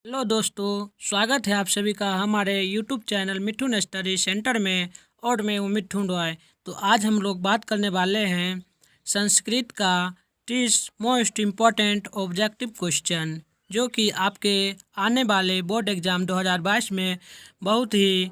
Hello दोस्तों, स्वागत है आप सभी का हमारे YouTube channel Mithun study centre में। और मैं हूँ मिठुन रॉय। तो आज हम लोग बात करने वाले हैं संस्कृत का 30 मोस्ट इम्पॉर्टेंट ऑब्जेक्टिव क्वेश्चन, जो कि आपके आने वाले बोर्ड एग्ज़ाम 2022 में बहुत ही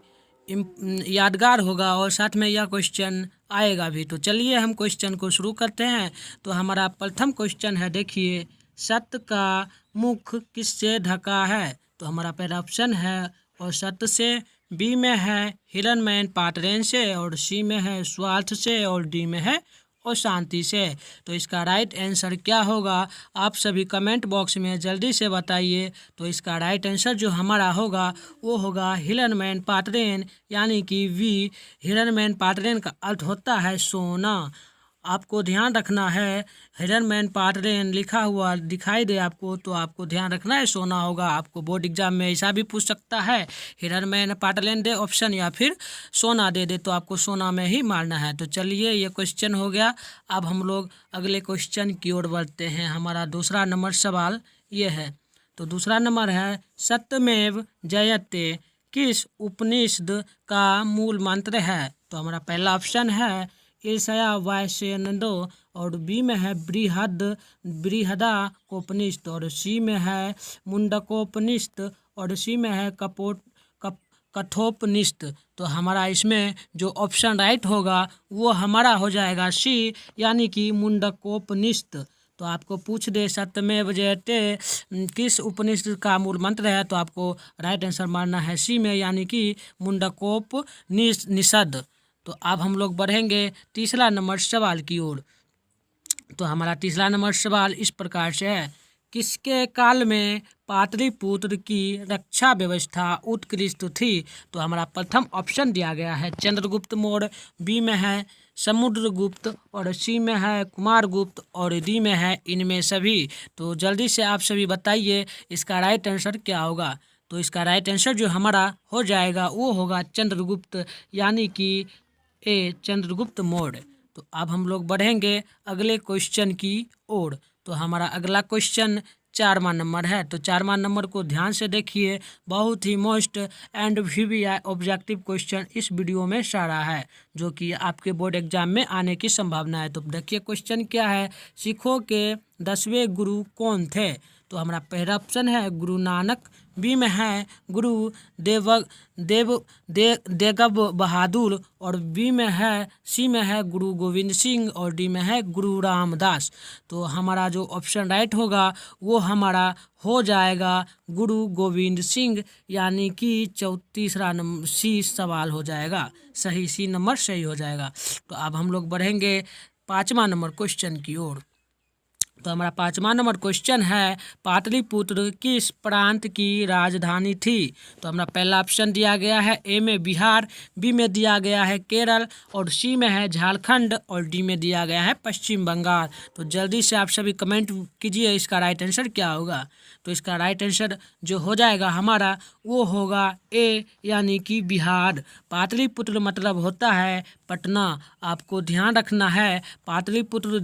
यादगार होगा और साथ में यह क्वेश्चन आएगा भी। तो चलिए हम क्वेश्चन को शुरू करते हैं। तो हमारा प्रथम क्वेश्चन है, देखिए, सत्य का मुख किससे ढका है? तो हमारा पहला ऑप्शन है और सत्य से, बी में है हिरण्मय पाटरेन से, और सी में है स्वार्थ से, और डी में है और शांति से। तो इसका राइट आंसर क्या होगा? आप सभी कमेंट बॉक्स में जल्दी से बताइए। तो इसका राइट आंसर जो हमारा होगा वो होगा हिरण्मय पाटरेन, यानी कि वी। हिरण्मय पाटरेन का अर्थ होता है सोना। आपको ध्यान रखना है, हिरण्मय पाटरेन लिखा हुआ दिखाई दे आपको तो आपको ध्यान रखना है सोना होगा। आपको बोर्ड एग्जाम में ऐसा भी पूछ सकता है, हिरण्मय पाटरेन दे ऑप्शन या फिर सोना दे तो आपको सोना में ही मारना है। तो चलिए, ये क्वेश्चन हो गया। अब हम लोग अगले क्वेश्चन की ओर बढ़ते हैं। हमारा दूसरा नंबर सवाल ये है। तो दूसरा नंबर है, सत्यमेव जयते किस उपनिषद का मूल मंत्र है? तो हमारा पहला ऑप्शन है ईशावास्यनदो, और बी में है बृहदाकोपनिषद, और सी में है मुंडकोपनिषद, और सी में है कठोपनिषद। तो हमारा इसमें जो ऑप्शन राइट होगा वो हमारा हो जाएगा सी, यानी कि मुंडकोपनिषद। तो आपको पूछ दे सत्यमेव जयते किस उपनिषद का मूल मंत्र है, तो आपको राइट आंसर मारना है सी में, यानी कि मुंडकोपनिषद। तो अब हम लोग बढ़ेंगे तीसरा नंबर सवाल की ओर। तो हमारा तीसरा नंबर सवाल इस प्रकार से है, किसके काल में पाटलिपुत्र की रक्षा व्यवस्था उत्कृष्ट थी? तो हमारा प्रथम ऑप्शन दिया गया है चंद्रगुप्त मौर्य, बी में है समुद्रगुप्त, और सी में है कुमारगुप्त, और डी में है इनमें सभी। तो जल्दी से आप सभी बताइए इसका राइट आंसर क्या होगा। तो इसका राइट आंसर जो हमारा हो जाएगा वो होगा चंद्रगुप्त, यानी कि ए चंद्रगुप्त मौर्य। तो अब हम लोग बढ़ेंगे अगले क्वेश्चन की ओर। तो हमारा अगला क्वेश्चन 4वां नंबर है। तो 4वां नंबर को ध्यान से देखिए, बहुत ही most and VVI objective question इस वीडियो में सारा है, जो कि आपके बोर्ड एग्जाम में आने की संभावना है। तो देखिए क्वेश्चन क्या है, सिखों के 10वें गुरु कौन थे? तो हमारा पहला ऑप्शन है गुरु नानक, बी में है गुरु देगब बहादुर, और बी में है सी में है गुरु गोविंद सिंह, और डी में है गुरु रामदास। तो हमारा जो ऑप्शन राइट होगा वो हमारा हो जाएगा गुरु गोविंद सिंह, यानी कि तीसरा नंबर सी सवाल हो जाएगा सही, सी नंबर सही हो जाएगा। तो अब हम लोग बढ़ेंगे 5वां नंबर क्वेश्चन की ओर। तो हमारा 5वां नंबर क्वेश्चन है, पाटलिपुत्र किस प्रांत की राजधानी थी? तो हमारा पहला ऑप्शन दिया गया है ए में बिहार, बी में दिया गया है केरल, और सी में है झारखंड, और डी में दिया गया है पश्चिम बंगाल। तो जल्दी से आप सभी कमेंट कीजिए इसका राइट आंसर क्या होगा। तो इसका राइट आंसर जो हो जाएगा हमारा वो होगा ए, यानी कि बिहार। पाटलिपुत्र मतलब होता है पटना। आपको ध्यान रखना है, पाटलिपुत्र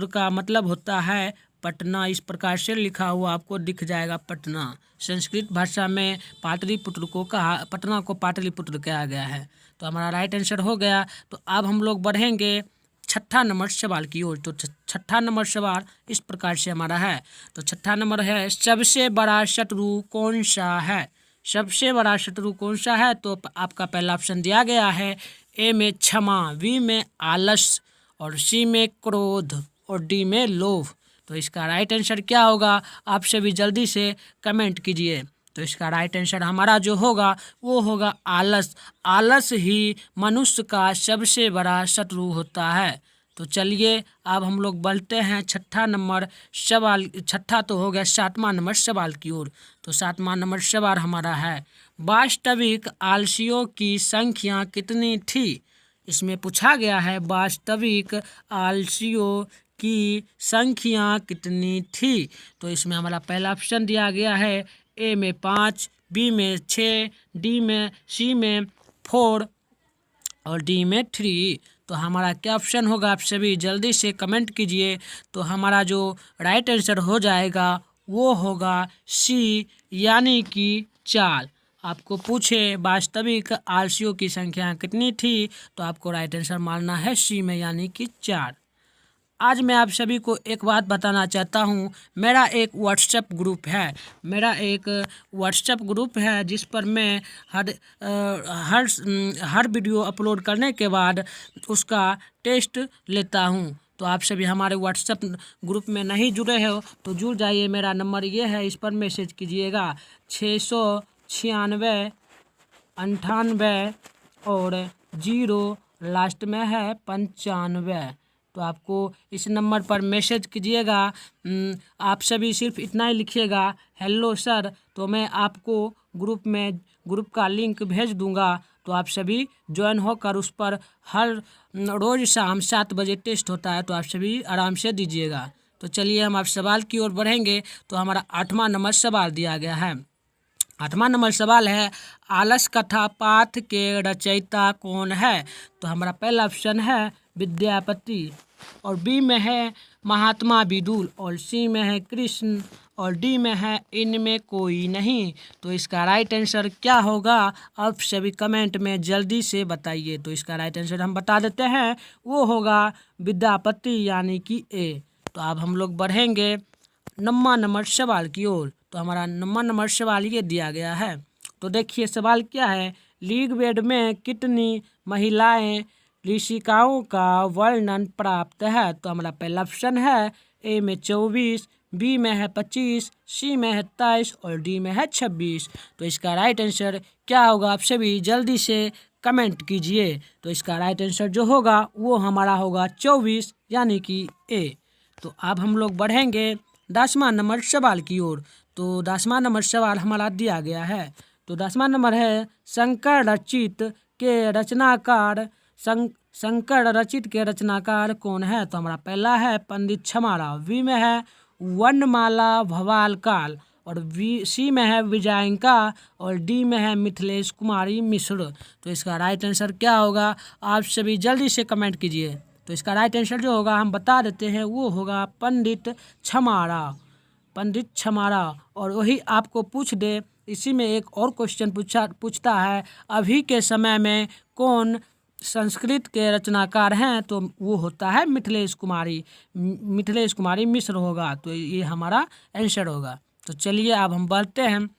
का मतलब होता है पटना। इस प्रकार से लिखा हुआ आपको दिख जाएगा पटना। संस्कृत भाषा में पाटलिपुत्र को पटना को पाटलिपुत्र कहा गया है। तो हमारा राइट आंसर हो गया। तो अब हम लोग बढ़ेंगे छठा नंबर सवाल की ओर। तो छठा नंबर सवाल इस प्रकार से हमारा है। तो छठा नंबर है, सबसे बड़ा शत्रु कौन सा है? सबसे बड़ा शत्रु कौन सा है? तो आपका पहला ऑप्शन दिया गया है ए में क्षमा, बी में आलस, और सी में क्रोध, और डी में लोभ। तो इसका राइट आंसर क्या होगा? आप सभी जल्दी से कमेंट कीजिए। तो इसका राइट आंसर हमारा जो होगा वो होगा आलस। आलस ही मनुष्य का सबसे बड़ा शत्रु होता है। तो चलिए अब हम लोग बढ़ते हैं छठा नंबर सवाल, छठा तो हो गया, 7वां नंबर सवाल की ओर। तो 7वां नंबर सवाल हमारा है, वास्तविक आलसियों की संख्या कितनी थी? इसमें पूछा गया है वास्तविक आलसियों की संख्या कितनी थी। तो इसमें हमारा पहला ऑप्शन दिया गया है ए में 5, बी में 6, डी में सी में 4, और डी में 3। तो हमारा क्या ऑप्शन होगा? आप सभी जल्दी से कमेंट कीजिए। तो हमारा जो राइट आंसर हो जाएगा वो होगा सी, यानी कि 4। आपको पूछे वास्तविक आलसियों की संख्या कितनी थी, तो आपको राइट आंसर मानना है सी में, यानी कि 4। आज मैं आप सभी को एक बात बताना चाहता हूँ। मेरा एक व्हाट्सएप ग्रुप है जिस पर मैं हर वीडियो अपलोड करने के बाद उसका टेस्ट लेता हूँ। तो आप सभी हमारे व्हाट्सएप ग्रुप में नहीं जुड़े हो तो जुड़ जाइए। मेरा नंबर ये है, इस पर मैसेज कीजिएगा 696 98 और 0 लास्ट में है 95। तो आपको इस नंबर पर मैसेज कीजिएगा। आप सभी सिर्फ इतना ही लिखिएगा, हेलो सर, तो मैं आपको ग्रुप का लिंक भेज दूंगा। तो आप सभी ज्वाइन होकर उस पर हर रोज़ शाम 7 बजे टेस्ट होता है, तो आप सभी आराम से दीजिएगा। तो चलिए हम आप सवाल की ओर बढ़ेंगे। तो हमारा 8वां नंबर सवाल दिया गया है। 8वां नंबर सवाल है, आलस कथा पाठ के रचयिता कौन है? तो हमारा पहला ऑप्शन है विद्यापति, और बी में है महात्मा विदुर, और सी में है कृष्ण, और डी में है इनमें कोई नहीं। तो इसका राइट आंसर क्या होगा, आप सभी कमेंट में जल्दी से बताइए। तो इसका राइट आंसर हम बता देते हैं, वो होगा विद्यापति, यानी कि ए। तो अब हम लोग बढ़ेंगे 9वां नंबर सवाल की ओर। तो हमारा 9वां नंबर सवाल ये दिया गया है। तो देखिए सवाल क्या है, ऋग्वेद में कितनी महिलाएं ऋषिकाओं का वर्णन प्राप्त है? तो हमारा पहला ऑप्शन है ए में 24, बी में है 25, सी में है 23 और डी में है 26। तो इसका राइट आंसर क्या होगा, आप सभी जल्दी से कमेंट कीजिए। तो इसका राइट आंसर जो होगा वो हमारा होगा 24, यानी कि ए। तो अब हम लोग बढ़ेंगे 10वां नंबर सवाल की ओर। तो 10वां नंबर सवाल हमारा दिया गया है। तो 10वां नंबर है, शंकर रचित के रचनाकार कौन है? तो हमारा पहला है पंडित छमारा, बी में है वर्णमाला भवालकाल, और सी में है विजयंका, और डी में है मिथिलेश कुमारी मिश्र। तो इसका राइट आंसर क्या होगा, आप सभी जल्दी से कमेंट कीजिए। तो इसका राइट आंसर जो होगा हम बता देते हैं, वो होगा पंडित छमारा। और वही आपको पूछ दे, इसी में एक और क्वेश्चन पूछता है, अभी के समय में कौन संस्कृत के रचनाकार हैं? तो वो होता है मिथिलेश कुमारी मिश्र होगा। तो ये हमारा आंसर होगा। तो चलिए अब हम बढ़ते हैं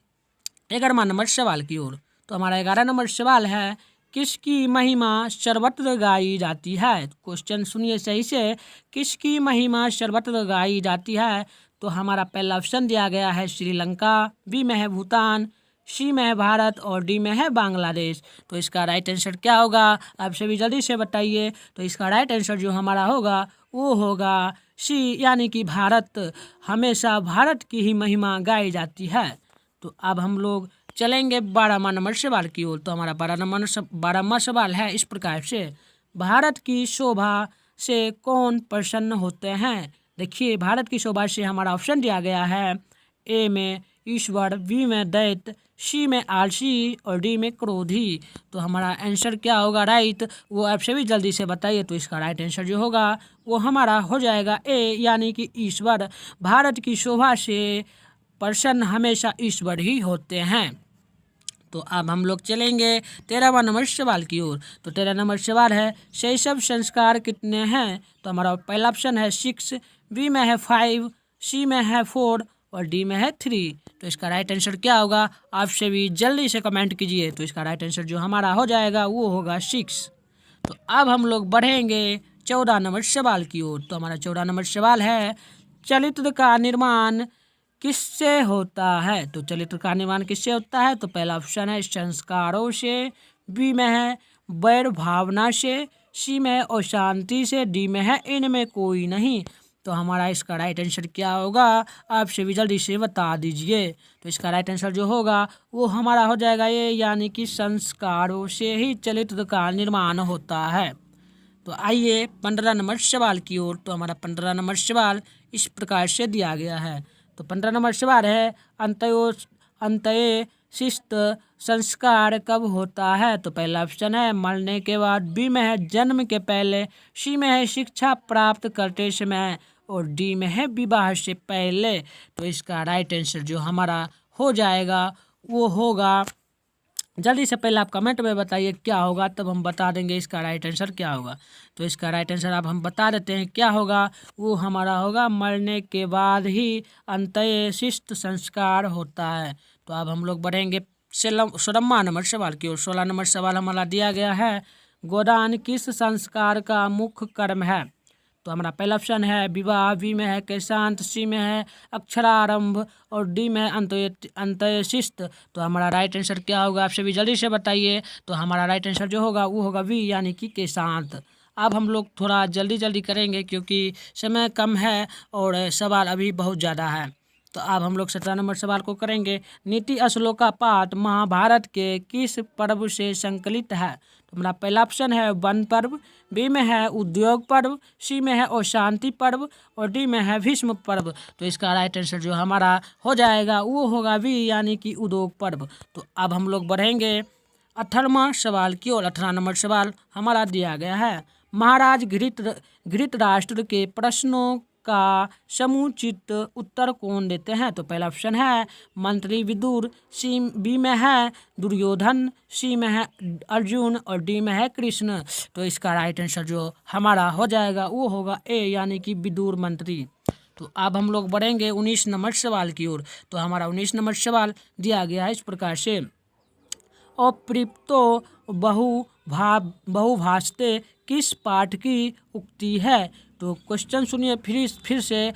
11वां नंबर सवाल की ओर। तो हमारा 11 नंबर सवाल है, किसकी महिमा सर्वत्र गाई जाती है? क्वेश्चन सुनिए सही से, किसकी महिमा सर्वत्र गाई जाती है? तो हमारा पहला ऑप्शन दिया गया है श्रीलंका, बी में है भूटान, सी में है भारत, और डी में है बांग्लादेश। तो इसका राइट आंसर क्या होगा, आप सभी जल्दी से बताइए। तो इसका राइट आंसर जो हमारा होगा वो होगा सी, यानी कि भारत। हमेशा भारत की ही महिमा गाई जाती है। तो अब हम लोग चलेंगे 12वां नंबर सवाल की ओर। तो हमारा 12वां सवाल है इस प्रकार से, भारत की शोभा से कौन प्रसन्न होते हैं? देखिए भारत की शोभा से हमारा ऑप्शन दिया गया है, ए में ईश्वर, बी में दैत्य, सी में आलसी, और डी में क्रोधी। तो हमारा आंसर क्या होगा राइट, वो आप सभी जल्दी से बताइए। तो इसका राइट आंसर जो होगा वो हमारा हो जाएगा ए, यानी कि ईश्वर। भारत की शोभा से प्रसन्न हमेशा ईश्वर ही होते हैं। तो अब हम लोग चलेंगे 13वां नंबर सवाल की ओर। तो 13 नंबर सवाल है, शैशव संस्कार कितने हैं? तो हमारा पहला ऑप्शन है 6, बी में है 5, सी में है 4 और डी में है 3। तो इसका राइट आंसर क्या होगा, आप सभी जल्दी से कमेंट कीजिए। तो इसका राइट आंसर जो हमारा हो जाएगा वो होगा 6। तो अब हम लोग बढ़ेंगे 14 नंबर सवाल की ओर। तो हमारा 14 नंबर सवाल है, चरित्र का निर्माण किससे होता है? तो चरित्र का निर्माण किससे होता है? तो पहला ऑप्शन है संस्कारों से, बी में है वैर भावना से, सी में है अशांति से, डी में है इनमें कोई नहीं। तो हमारा इसका राइट आंसर क्या होगा, आप सभी जल्दी से बता दीजिए। तो इसका राइट आंसर जो होगा वो हमारा हो जाएगा ये, यानी कि संस्कारों से ही चरित्र का निर्माण होता है। तो आइए 15 नंबर सवाल की ओर। तो हमारा 15 नंबर सवाल इस प्रकार से दिया गया है। तो 15 नंबर सवाल है, अंत्य शिष्ट संस्कार कब होता है? तो पहला ऑप्शन है मरने के बाद, बी में है जन्म के पहले, सी में है शिक्षा प्राप्त करते समय, और डी में है विवाह से पहले। तो इसका राइट आंसर जो हमारा हो जाएगा वो होगा, जल्दी से पहले आप कमेंट में बताइए क्या होगा, तब हम बता देंगे इसका राइट आंसर क्या होगा। तो इसका राइट आंसर अब हम बता देते हैं क्या होगा। वो हमारा होगा मरने के बाद ही अंत्येष्टि संस्कार होता है। तो अब हम लोग बढ़ेंगे 16वां नंबर सवाल की ओर। 16 नंबर सवाल हमारा दिया गया है, गोदान किस संस्कार का मुख्य कर्म है। तो हमारा पहला ऑप्शन है विवाह, बी में है केशांत, सी में है अक्षरारंभ और डी में है अंत्येष्टि। तो हमारा राइट आंसर क्या होगा, आप सभी जल्दी से बताइए। तो हमारा राइट आंसर जो होगा वो होगा वी यानी कि केशांत। अब हम लोग थोड़ा जल्दी जल्दी करेंगे क्योंकि समय कम है और सवाल अभी बहुत ज़्यादा है। तो अब हम लोग 17 नंबर सवाल को करेंगे, नीति श्लोका पाठ महाभारत के किस पर्व से संकलित है। तो हमारा पहला ऑप्शन है वन पर्व, बी में है उद्योग पर्व, सी में है अशांति पर्व और डी में है भीष्म पर्व। तो इसका राइट आंसर जो हमारा हो जाएगा वो होगा बी यानी कि उद्योग पर्व। तो अब हम लोग बढ़ेंगे 18वां सवाल की ओर। 18 नंबर सवाल हमारा दिया गया है, महाराज घृतराष्ट्र के प्रश्नों का समुचित उत्तर कौन देते हैं। तो पहला ऑप्शन है मंत्री विदुर, सी बी में है दुर्योधन, सी में है अर्जुन और डी में है कृष्ण। तो इसका राइट आंसर जो हमारा हो जाएगा वो होगा ए यानी कि विदुर मंत्री। तो अब हम लोग बढ़ेंगे 19 नंबर सवाल की ओर। तो हमारा 19 नंबर सवाल दिया गया है इस प्रकार से, अप्रिप्तो बहुभाषते किस पाठ की उक्ति है। तो क्वेश्चन सुनिए फिर से,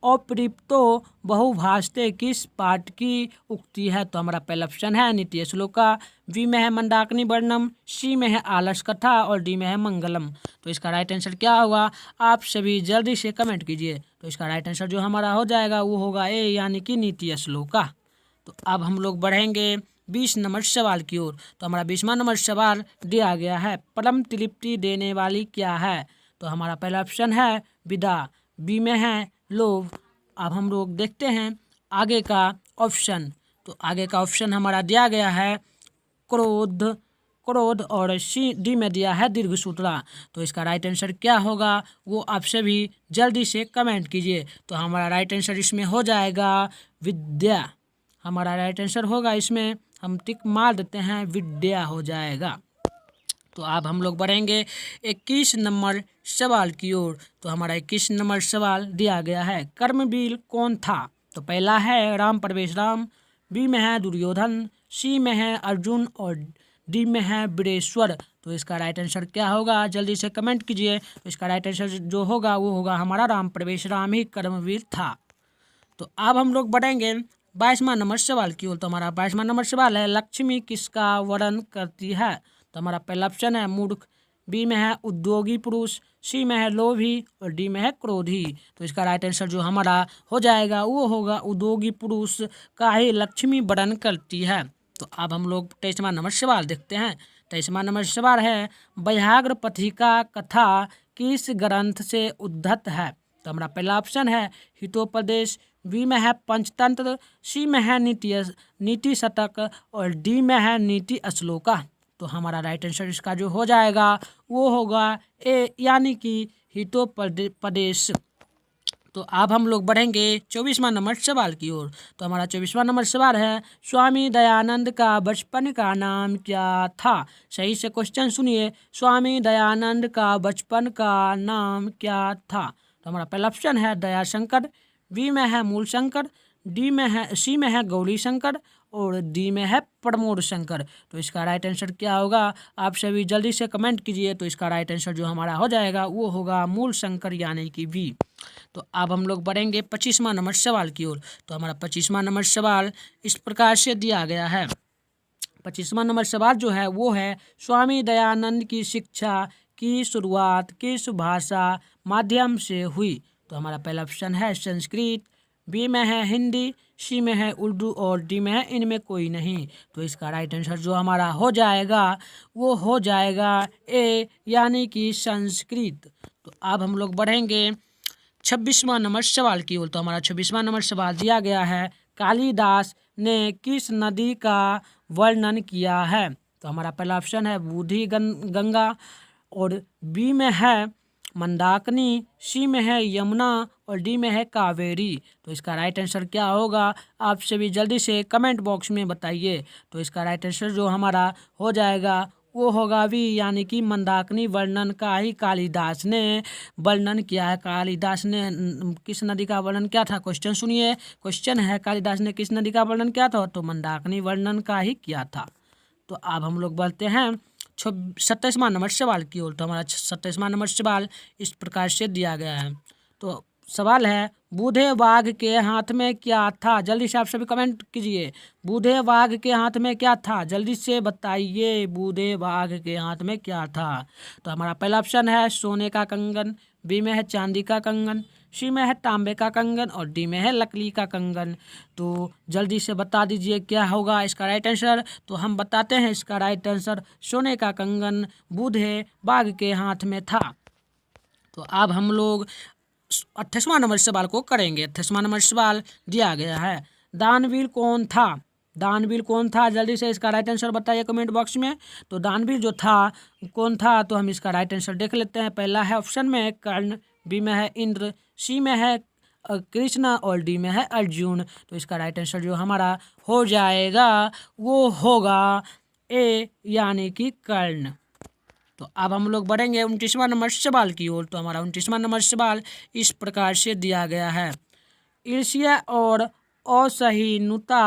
अप्रिप्तो बहुभाषते किस पाठ की उक्ति है। तो हमारा पहला ऑप्शन है नीति श्लोका, बी में है मंदाकिनी वर्णम, सी में है आलस कथा और डी में है मंगलम। तो इसका राइट आंसर क्या होगा, आप सभी जल्दी से कमेंट कीजिए। तो इसका राइट आंसर जो हमारा हो जाएगा वो होगा ए यानी कि नीति श्लोका। तो अब हम लोग बढ़ेंगे 20 नंबर सवाल की ओर। तो हमारा 20वां नंबर सवाल दिया गया है, परम तृप्ति देने वाली क्या है। तो हमारा पहला ऑप्शन है विदा, बी में है लोभ। अब हम लोग देखते हैं आगे का ऑप्शन। तो आगे का ऑप्शन हमारा दिया गया है क्रोध और सी डी में दिया है दीर्घसूत्रा। तो इसका राइट आंसर क्या होगा वो आप सभी जल्दी से कमेंट कीजिए। तो हमारा राइट आंसर इसमें हो जाएगा विद्या। हमारा राइट आंसर होगा इसमें, हम टिक मार देते हैं, विद्या हो जाएगा। तो अब हम लोग बढ़ेंगे 21 नंबर सवाल की ओर। तो हमारा 21 नंबर सवाल दिया गया है, कर्मवीर कौन था। तो पहला है राम प्रवेश राम, बी में है दुर्योधन, सी में है अर्जुन और डी में है वीरेश्वर। तो इसका राइट आंसर क्या होगा जल्दी से कमेंट कीजिए। तो इसका राइट आंसर जो होगा वो होगा हमारा राम प्रवेश राम ही कर्मवीर था। तो अब हम लोग बढ़ेंगे 22वां नंबर सवाल की ओर। तो हमारा 22वां नंबर सवाल है, लक्ष्मी किसका वर्णन करती है। तो हमारा पहला ऑप्शन है मूर्ख, बी में है उद्योगी पुरुष, सी में है लोभी और डी में है क्रोधी। तो इसका राइट आंसर जो हमारा हो जाएगा वो होगा उद्योगी पुरुष का ही लक्ष्मी वर्णन करती है। तो अब हम लोग 23वां नंबर सवाल देखते हैं। 23वां नंबर सवाल है, व्याघ्र पथिका कथा किस ग्रंथ से उद्धत है। तो हमारा पहला ऑप्शन है हितोपदेश, बी में है पंचतंत्र, सी में है नीति शतक और डी में है नीति श्लोका। तो हमारा राइट आंसर इसका जो हो जाएगा वो होगा ए यानी कि हितोपदेश। तो अब हम लोग बढ़ेंगे 24वां नंबर सवाल की ओर। तो हमारा 24वां नंबर सवाल है, स्वामी दयानंद का बचपन का नाम क्या था। सही से क्वेश्चन सुनिए, स्वामी दयानंद का बचपन का नाम क्या था। तो हमारा पहला ऑप्शन है दयाशंकर, बी में है मूल शंकर, डी में है सी में है गौरी शंकर और डी में है प्रमोद शंकर। तो इसका राइट आंसर क्या होगा आप सभी जल्दी से कमेंट कीजिए। तो इसका राइट आंसर जो हमारा हो जाएगा वो होगा मूल शंकर यानी कि बी। तो अब हम लोग बढ़ेंगे 25वां नंबर सवाल की ओर। तो हमारा 25वां नंबर सवाल इस प्रकार से दिया गया है। 25वां नंबर सवाल जो है वो है, स्वामी दयानंद की शिक्षा की शुरुआत किस भाषा माध्यम से हुई। तो हमारा पहला ऑप्शन है संस्कृत, बी में है हिंदी, सी में है उर्दू और डी में है इनमें कोई नहीं। तो इसका राइट आंसर जो हमारा हो जाएगा वो हो जाएगा ए यानी कि संस्कृत। तो अब हम लोग बढ़ेंगे 26वां नंबर सवाल की ओर। तो हमारा 26वां नंबर सवाल दिया गया है, कालिदास ने किस नदी का वर्णन किया है। तो हमारा पहला ऑप्शन है बूढ़ी गंगा और बी में है मंदाकिनी, सी में है यमुना और डी में है कावेरी। तो इसका राइट आंसर क्या होगा आप सभी जल्दी से कमेंट बॉक्स में बताइए। तो इसका राइट आंसर जो हमारा हो जाएगा वो होगा वी, यानी कि मंदाकिनी वर्णन का ही कालिदास ने वर्णन किया है। कालिदास ने किस नदी का वर्णन किया था? क्वेश्चन सुनिए, क्वेश्चन है कालिदास ने किस नदी का वर्णन किया था? तो मंदाकिनी वर्णन का ही किया था। तो अब हम लोग बढ़ते हैं 27वां नंबर सवाल की ओर। तो हमारा 27वां नंबर सवाल इस प्रकार से दिया गया है। तो सवाल है बूढ़े बाघ के हाथ में क्या था? जल्दी से आप सभी कमेंट कीजिए। बूढ़े बाघ के हाथ में क्या था? जल्दी से बताइए बूढ़े बाघ के हाथ में क्या था? तो हमारा पहला ऑप्शन है सोने का कंगन, बी में है चांदी का कंगन, सी में है तांबे का कंगन और डी में है लकड़ी का कंगन। तो जल्दी से बता दीजिए क्या होगा इसका राइट आंसर। तो हम बताते हैं इसका राइट आंसर सोने का कंगन बूढ़े बाघ के हाथ में था। तो अब हम लोग 28वां नंबर सवाल को करेंगे। 28वां नंबर सवाल दिया गया है दानवीर कौन था? दानवीर कौन था? जल्दी से इसका राइट आंसर बताइए कमेंट बॉक्स में। तो दानवीर जो था कौन था? तो हम इसका राइट आंसर देख लेते हैं। पहला है ऑप्शन में कर्ण, बी में है इंद्र, सी में है कृष्ण और डी में है अर्जुन। तो इसका राइट आंसर जो हमारा हो जाएगा वो होगा ए, यानी कि कर्ण। तो अब हम लोग बढ़ेंगे 29वां नंबर सवाल की ओर। तो हमारा 29वां नंबर सवाल इस प्रकार से दिया गया है ईर्ष्या और असहिष्णुता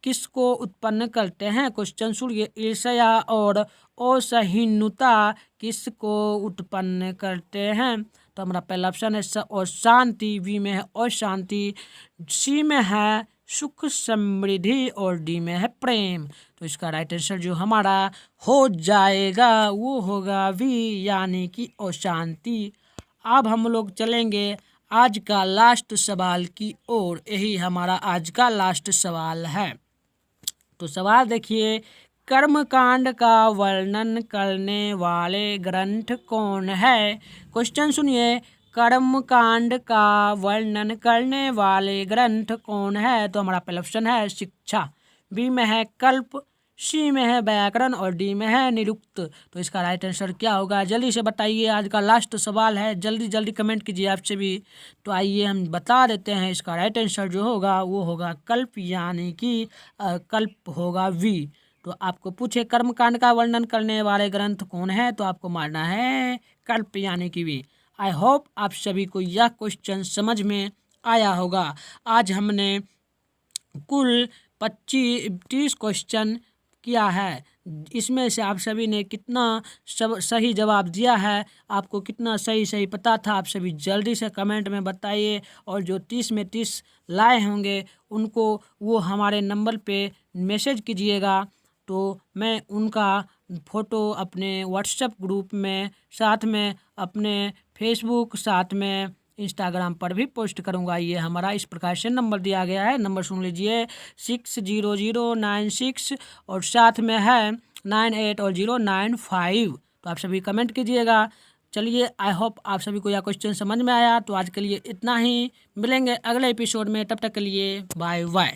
किसको उत्पन्न करते हैं? क्वेश्चन सुनिए, ईर्ष्या और असहिष्णुता किसको उत्पन्न करते हैं? तो हमारा पहला ऑप्शन है अशांति, बी में है अशांति, सी में है सुख समृद्धि और डी में है प्रेम। तो इसका राइट आंसर जो हमारा हो जाएगा वो होगा वी, यानी कि अशांति। अब हम लोग चलेंगे आज का लास्ट सवाल की ओर। यही हमारा आज का लास्ट सवाल है। तो सवाल देखिए, कर्मकांड का वर्णन करने वाले ग्रंथ कौन है? क्वेश्चन सुनिए, कर्मकांड का वर्णन करने वाले ग्रंथ कौन है? तो हमारा पहला ऑप्शन है शिक्षा, बी में है कल्प, सी में है व्याकरण और डी में है निरुक्त। तो इसका राइट आंसर क्या होगा जल्दी से बताइए। आज का लास्ट सवाल है, जल्दी जल्दी कमेंट कीजिए आपसे भी। तो आइए हम बता देते हैं इसका राइट आंसर जो होगा वो होगा कल्प, यानी कि कल्प होगा वी। तो आपको पूछे कर्मकांड का वर्णन करने वाले ग्रंथ कौन है? तो आपको मारना है कल्प, यानी कि वी। आई होप आप सभी को यह क्वेश्चन समझ में आया होगा। आज हमने कुल 30 क्वेश्चन किया है। इसमें से आप सभी ने कितना सही जवाब दिया है, आपको कितना सही पता था, आप सभी जल्दी से कमेंट में बताइए। और जो 30 में 30 लाए होंगे उनको वो हमारे नंबर पे मैसेज कीजिएगा। तो मैं उनका फ़ोटो अपने व्हाट्सएप ग्रुप में, साथ में अपने फेसबुक, साथ में इंस्टाग्राम पर भी पोस्ट करूंगा। ये हमारा इस प्रकार से नंबर दिया गया है, नंबर सुन लीजिए 60096 और साथ में है 98 और 095। तो आप सभी कमेंट कीजिएगा। चलिए, आई होप आप सभी को यह क्वेश्चन समझ में आया। तो आज के लिए इतना ही, मिलेंगे अगले एपिसोड में, तब तक के लिए बाय बाय।